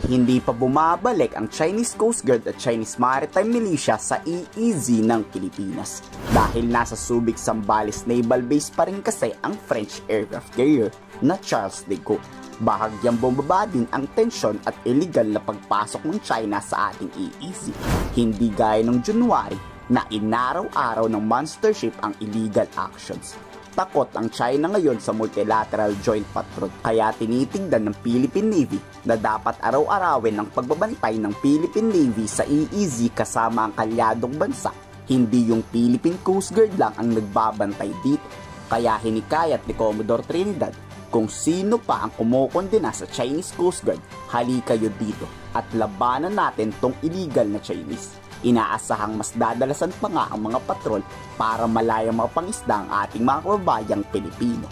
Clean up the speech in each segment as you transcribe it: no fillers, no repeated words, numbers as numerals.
hindi pa bumabalik ang Chinese Coast Guard at Chinese Maritime Militia sa EEZ ng Pilipinas. Dahil nasa Subic Zambales Naval Base pa rin kasi ang French aircraft carrier na Charles de Gaulle. Bahagyang bumaba din ang tensyon at illegal na pagpasok ng China sa ating EEZ. Hindi gaya ng January na inaraw-araw ng monster ship ang illegal actions. Takot ang China ngayon sa multilateral joint patrol, kaya tinitignan ng Philippine Navy na dapat araw-arawin ang pagbabantay ng Philippine Navy sa EEZ kasama ang kalyadong bansa. Hindi yung Philippine Coast Guard lang ang nagbabantay dito, kaya hinikayat ni Commodore Trinidad kung sino pa ang kumukondena sa Chinese Coast Guard, hali kayo dito at labanan natin tong illegal na Chinese. Inaasahang mas dadalasan pa nga ang mga patrol para malayang mapangisda ang ating mga kababayang Pilipino.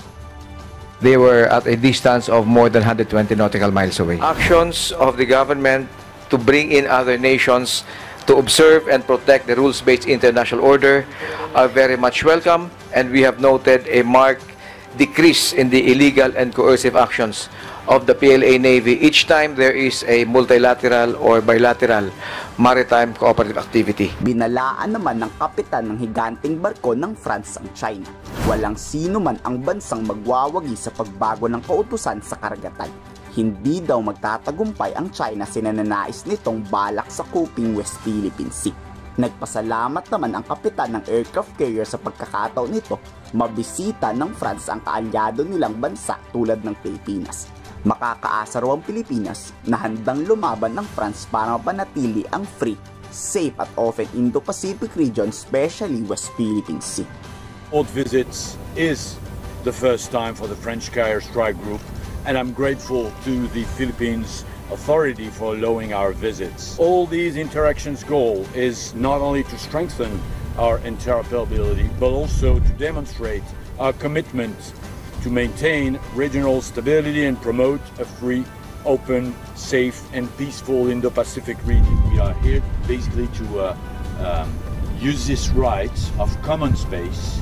They were at a distance of more than 120 nautical miles away. Actions of the government to bring in other nations to observe and protect the rules-based international order are very much welcome, and we have noted a marked decrease in the illegal and coercive actions of the PLA Navy each time there is a multilateral or bilateral maritime cooperative activity. Binalaan naman ng kapitan ng higanting barko ng France ang China. Walang sino man ang bansang magwawagi sa pagbago ng kautusan sa karagatan. Hindi daw magtatagumpay ang China sa nananais nitong balak sa Kuping West Philippine Sea. Nagpasalamat naman ang kapitan ng aircraft carrier sa pagkakataon nito mabisita ng France ang kaalyado nilang bansa tulad ng Pilipinas. Makakaasa raw ang Pilipinas na handang lumaban ng France para mapanatili ang free, safe at open Indo-Pacific region, especially West Philippine Sea. Port visits is the first time for the French Carrier Strike Group, and I'm grateful to the Philippines authority for allowing our visits. All these interactions' goal is not only to strengthen our interoperability, but also to demonstrate our commitment to maintain regional stability and promote a free, open, safe and peaceful Indo-Pacific region. We are here basically to use this right of common space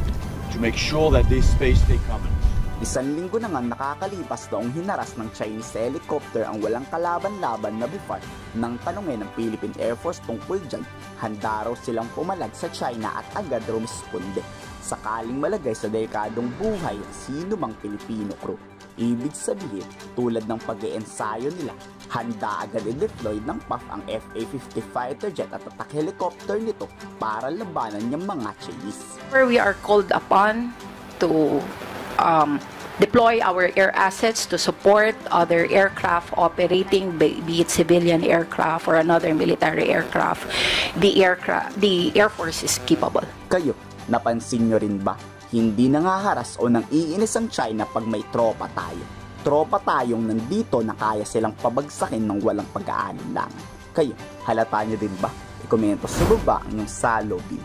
to make sure that this space stay common. Isang linggo na nga nakakalipas noong hinaras ng Chinese helicopter ang walang kalaban-laban na BFAR nang tanungin ng Philippine Air Force tungkol dyan, handa raw silang pumalag sa China at agad rumisponde. Sakaling malagay sa delikadong buhay sino mang Pilipino crew. Ibig sabihin, tulad ng pag-iensayo nila, handa agad i-deploy ng PAF ang FA-50 fighter jet at attack helicopter nito para labanan yung mga Chinese. Where we are called upon to deploy our air assets to support other aircraft operating, be it civilian aircraft or another military aircraft, the Air Force is capable. Kayo, napansin nyo rin ba? Hindi nangaharas o nang iinis ang China pag may tropa tayo. Tropa tayong nandito na kaya silang pabagsakin ng walang pag-aalinlangan. Kayo, halata nyo din ba? I-komento sa baba ang inyong salobin.